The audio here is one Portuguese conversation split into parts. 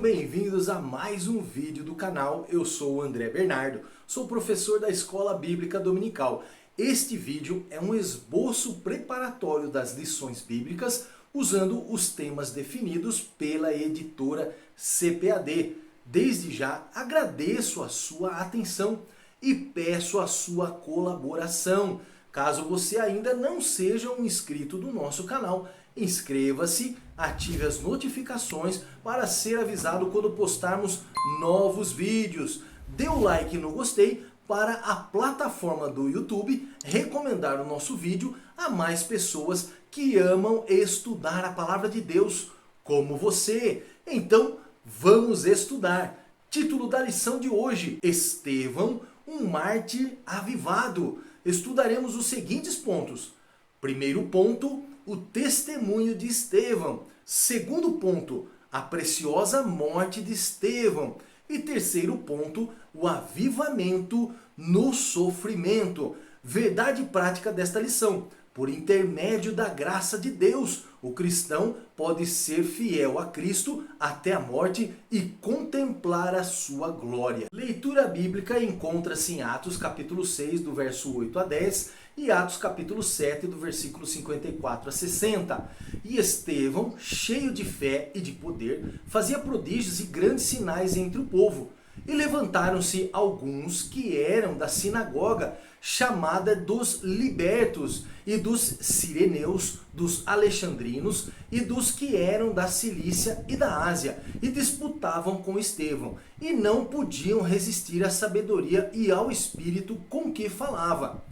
bem-vindos a mais um vídeo do canal. Eu sou o André Bernardo, sou professor da Escola Bíblica Dominical. Este vídeo é um esboço preparatório das lições bíblicas usando os temas definidos pela editora CPAD. Desde já agradeço a sua atenção e peço a sua colaboração. Caso você ainda não seja um inscrito do nosso canal, inscreva-se, ative as notificações para ser avisado quando postarmos novos vídeos. Dê o like no gostei para a plataforma do YouTube recomendar o nosso vídeo a mais pessoas que amam estudar a palavra de Deus como você. Então, vamos estudar. Título da lição de hoje: Estevão, um mártir avivado. Estudaremos os seguintes pontos. Primeiro ponto, o testemunho de Estevão. Segundo ponto, a preciosa morte de Estevão. E terceiro ponto, o avivamento no sofrimento. Verdade prática desta lição: por intermédio da graça de Deus, o cristão pode ser fiel a Cristo até a morte e contemplar a sua glória. Leitura bíblica encontra-se em Atos capítulo 6, do verso 8 a 10, e Atos capítulo 7, do versículo 54 a 60. E Estevão, cheio de fé e de poder, fazia prodígios e grandes sinais entre o povo. E levantaram-se alguns que eram da sinagoga, chamada dos libertos, e dos cireneus, dos alexandrinos, e dos que eram da Cilícia e da Ásia, e disputavam com Estevão, e não podiam resistir à sabedoria e ao espírito com que falava.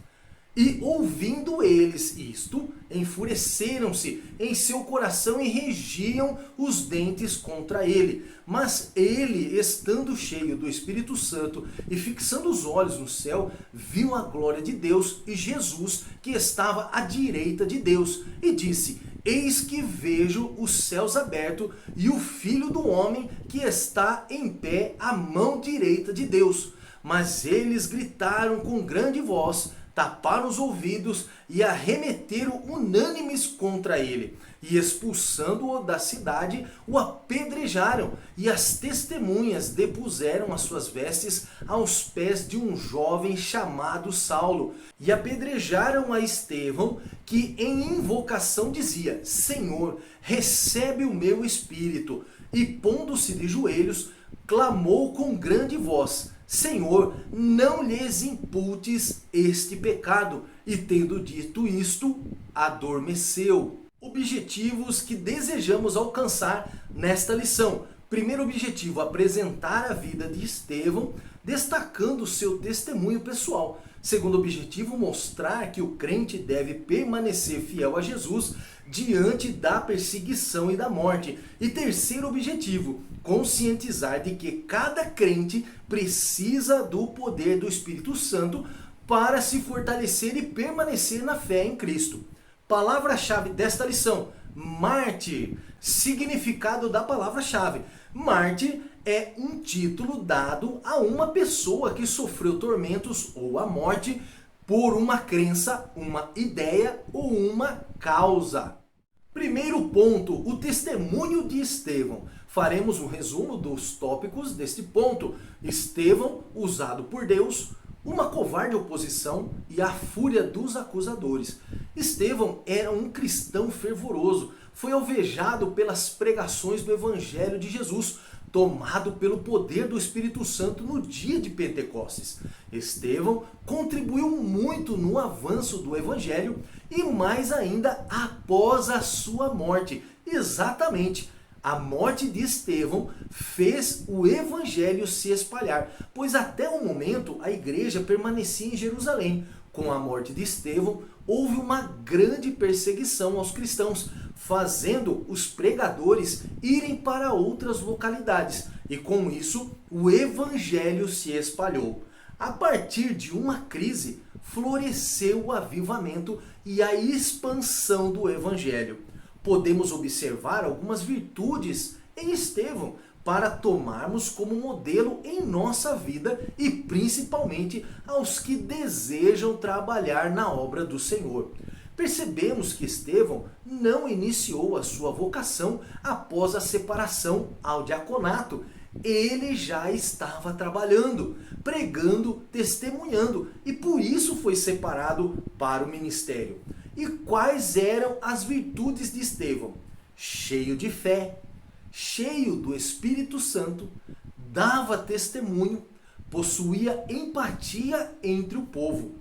E ouvindo eles isto, enfureceram-se em seu coração e regiam os dentes contra ele. Mas ele, estando cheio do Espírito Santo e fixando os olhos no céu, viu a glória de Deus e Jesus, que estava à direita de Deus, e disse: Eis que vejo os céus abertos e o Filho do Homem que está em pé à mão direita de Deus. Mas eles gritaram com grande voz, taparam os ouvidos e arremeteram unânimes contra ele. E expulsando-o da cidade, o apedrejaram. E as testemunhas depuseram as suas vestes aos pés de um jovem chamado Saulo. E apedrejaram a Estevão, que em invocação dizia: Senhor, recebe o meu espírito. E pondo-se de joelhos, clamou com grande voz: Senhor, não lhes imputes este pecado. E tendo dito isto, adormeceu. Objetivos que desejamos alcançar nesta lição. Primeiro objetivo: apresentar a vida de Estevão, destacando o seu testemunho pessoal. Segundo objetivo: mostrar que o crente deve permanecer fiel a Jesus diante da perseguição e da morte. E terceiro objetivo: conscientizar de que cada crente precisa do poder do Espírito Santo para se fortalecer e permanecer na fé em Cristo. Palavra-chave desta lição: mártir. Significado da palavra-chave: mártir é um título dado a uma pessoa que sofreu tormentos ou a morte por uma crença, uma ideia ou uma causa. Primeiro ponto: o testemunho de Estevão. Faremos um resumo dos tópicos deste ponto. Estevão, usado por Deus, uma covarde oposição e a fúria dos acusadores. Estevão era um cristão fervoroso, foi alvejado pelas pregações do Evangelho de Jesus, tomado pelo poder do Espírito Santo no dia de Pentecostes. Estevão contribuiu muito no avanço do Evangelho e mais ainda após a sua morte. Exatamente, a morte de Estevão fez o Evangelho se espalhar, pois até o momento a igreja permanecia em Jerusalém. Com a morte de Estevão, houve uma grande perseguição aos cristãos, fazendo os pregadores irem para outras localidades. E com isso, o Evangelho se espalhou. A partir de uma crise, floresceu o avivamento e a expansão do Evangelho. Podemos observar algumas virtudes em Estevão para tomarmos como modelo em nossa vida e principalmente aos que desejam trabalhar na obra do Senhor. Percebemos que Estevão não iniciou a sua vocação após a separação ao diaconato. Ele já estava trabalhando, pregando, testemunhando e por isso foi separado para o ministério. E quais eram as virtudes de Estevão? Cheio de fé, cheio do Espírito Santo, dava testemunho, possuía empatia entre o povo.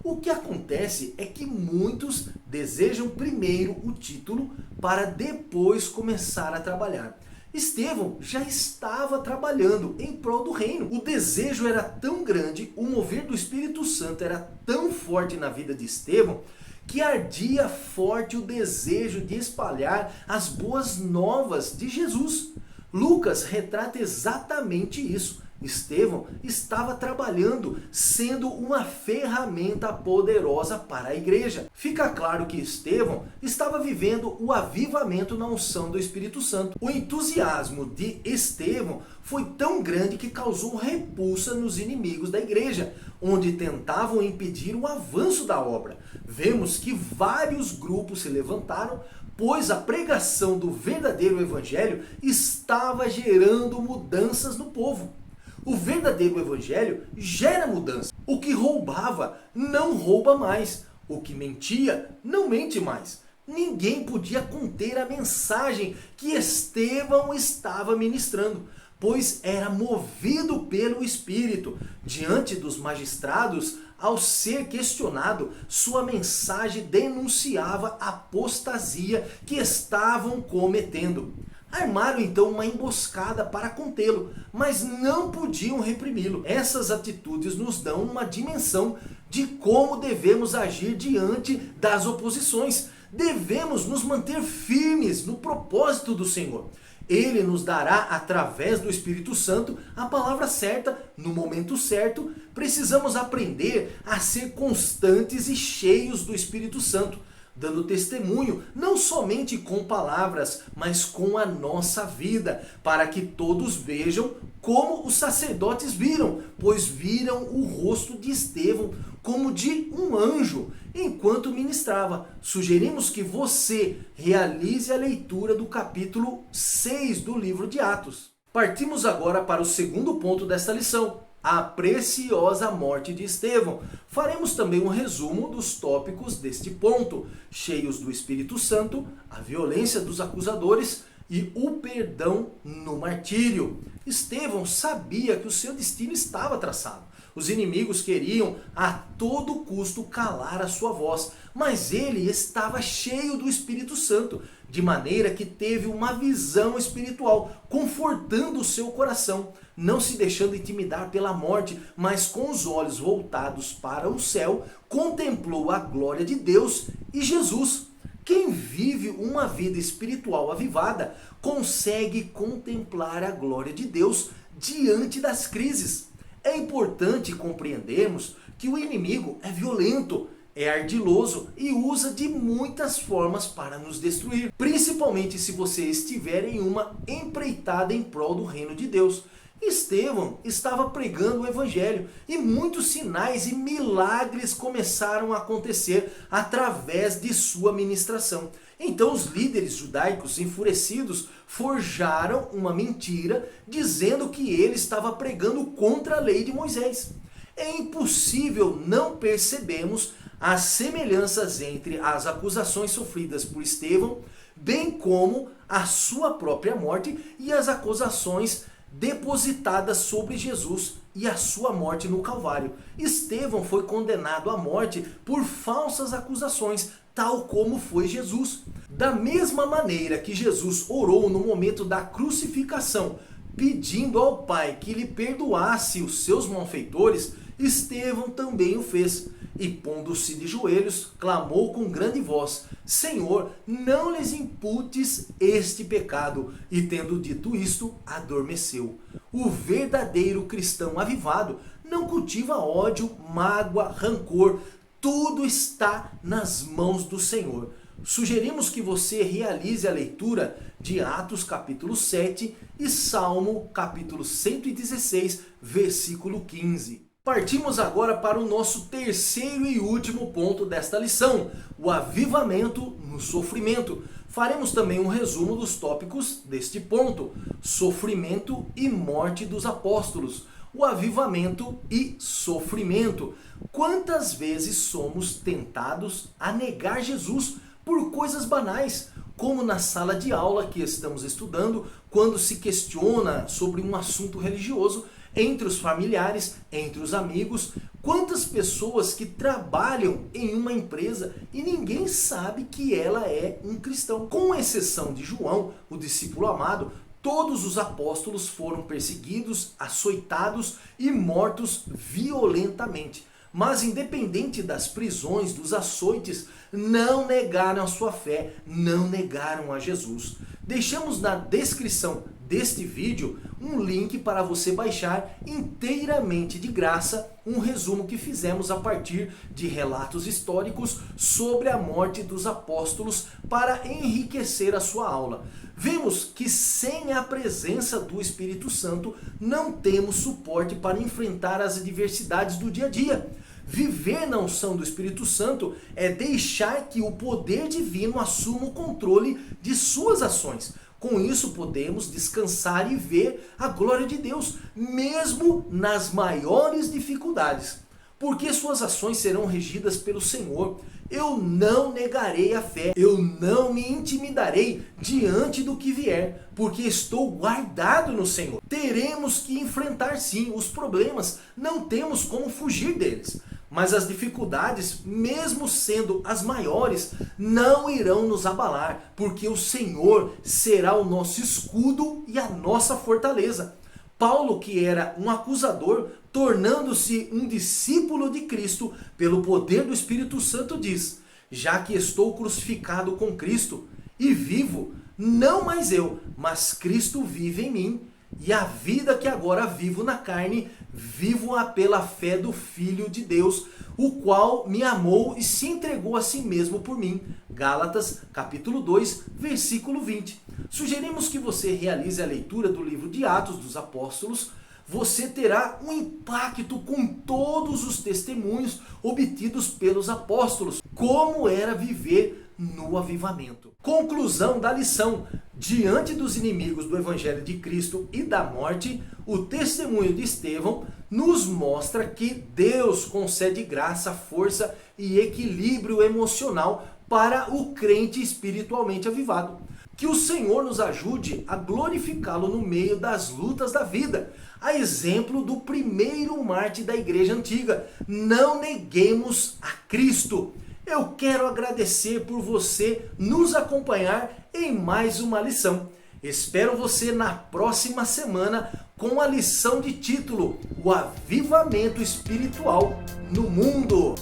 O que acontece é que muitos desejam primeiro o título para depois começar a trabalhar. Estevão já estava trabalhando em prol do reino. O desejo era tão grande, o mover do Espírito Santo era tão forte na vida de Estevão, que ardia forte o desejo de espalhar as boas novas de Jesus. Lucas retrata exatamente isso. Estevão estava trabalhando, sendo uma ferramenta poderosa para a igreja. Fica claro que Estevão estava vivendo o avivamento na unção do Espírito Santo. O entusiasmo de Estevão foi tão grande que causou repulsa nos inimigos da igreja, onde tentavam impedir o avanço da obra. Vemos que vários grupos se levantaram, pois a pregação do verdadeiro evangelho estava gerando mudanças no povo. O verdadeiro evangelho gera mudança. O que roubava não rouba mais. O que mentia não mente mais. Ninguém podia conter a mensagem que Estevão estava ministrando, pois era movido pelo Espírito. Diante dos magistrados, ao ser questionado, sua mensagem denunciava a apostasia que estavam cometendo. Armaram então uma emboscada para contê-lo, mas não podiam reprimi-lo. Essas atitudes nos dão uma dimensão de como devemos agir diante das oposições. Devemos nos manter firmes no propósito do Senhor. Ele nos dará, através do Espírito Santo, a palavra certa, no momento certo. Precisamos aprender a ser constantes e cheios do Espírito Santo, dando testemunho, não somente com palavras, mas com a nossa vida, para que todos vejam como os sacerdotes viram, pois viram o rosto de Estevão como de um anjo, enquanto ministrava. Sugerimos que você realize a leitura do capítulo 6 do livro de Atos. Partimos agora para o segundo ponto desta lição: a preciosa morte de Estevão. Faremos também um resumo dos tópicos deste ponto, cheios do Espírito Santo, a violência dos acusadores e o perdão no martírio. Estevão sabia que o seu destino estava traçado. Os inimigos queriam a todo custo calar a sua voz, mas ele estava cheio do Espírito Santo, de maneira que teve uma visão espiritual, confortando o seu coração, não se deixando intimidar pela morte, mas com os olhos voltados para o céu, contemplou a glória de Deus e Jesus. Quem vive uma vida espiritual avivada consegue contemplar a glória de Deus diante das crises. É importante compreendermos que o inimigo é violento, é ardiloso e usa de muitas formas para nos destruir, principalmente se você estiver em uma empreitada em prol do reino de Deus. Estevão estava pregando o evangelho e muitos sinais e milagres começaram a acontecer através de sua ministração. Então os líderes judaicos enfurecidos forjaram uma mentira dizendo que ele estava pregando contra a lei de Moisés. É impossível não percebermos as semelhanças entre as acusações sofridas por Estevão, bem como a sua própria morte e as acusações depositadas sobre Jesus e a sua morte no Calvário. Estevão foi condenado à morte por falsas acusações, tal como foi Jesus. Da mesma maneira que Jesus orou no momento da crucificação, pedindo ao Pai que lhe perdoasse os seus malfeitores, Estevão também o fez. E pondo-se de joelhos, clamou com grande voz: Senhor, não lhes imputes este pecado. E tendo dito isto, adormeceu. O verdadeiro cristão avivado não cultiva ódio, mágoa, rancor. Tudo está nas mãos do Senhor. Sugerimos que você realize a leitura de Atos capítulo 7 e Salmo capítulo 116, versículo 15. Partimos agora para o nosso terceiro e último ponto desta lição, o avivamento no sofrimento. Faremos também um resumo dos tópicos deste ponto, sofrimento e morte dos apóstolos, o avivamento e sofrimento. Quantas vezes somos tentados a negar Jesus por coisas banais, como na sala de aula que estamos estudando, quando se questiona sobre um assunto religioso, entre os familiares, entre os amigos. Quantas pessoas que trabalham em uma empresa e ninguém sabe que ela é um cristão. Com exceção de João, o discípulo amado, todos os apóstolos foram perseguidos, açoitados e mortos violentamente. Mas independente das prisões, dos açoites, não negaram a sua fé, não negaram a Jesus. Deixamos na descrição deste vídeo um link para você baixar inteiramente de graça um resumo que fizemos a partir de relatos históricos sobre a morte dos apóstolos para enriquecer a sua aula. Vemos que sem a presença do Espírito Santo não temos suporte para enfrentar as adversidades do dia a dia. Viver na unção do Espírito Santo é deixar que o poder divino assuma o controle de suas ações. Com isso podemos descansar e ver a glória de Deus, mesmo nas maiores dificuldades. Porque suas ações serão regidas pelo Senhor. Eu não negarei a fé, eu não me intimidarei diante do que vier, porque estou guardado no Senhor. Teremos que enfrentar sim os problemas, não temos como fugir deles. Mas as dificuldades, mesmo sendo as maiores, não irão nos abalar, porque o Senhor será o nosso escudo e a nossa fortaleza. Paulo, que era um acusador, tornando-se um discípulo de Cristo pelo poder do Espírito Santo, diz: já que estou crucificado com Cristo e vivo, não mais eu, mas Cristo vive em mim. E a vida que agora vivo na carne, vivo-a pela fé do Filho de Deus, o qual me amou e se entregou a si mesmo por mim. Gálatas, capítulo 2, versículo 20. Sugerimos que você realize a leitura do livro de Atos dos Apóstolos. Você terá um impacto com todos os testemunhos obtidos pelos apóstolos. Como era viver no avivamento. Conclusão da lição. Diante dos inimigos do Evangelho de Cristo e da morte, o testemunho de Estevão nos mostra que Deus concede graça, força e equilíbrio emocional para o crente espiritualmente avivado. Que o Senhor nos ajude a glorificá-lo no meio das lutas da vida. A exemplo do primeiro mártir da igreja antiga. Não neguemos a Cristo. Eu quero agradecer por você nos acompanhar em mais uma lição. Espero você na próxima semana com a lição de título: O Avivamento Espiritual no Mundo.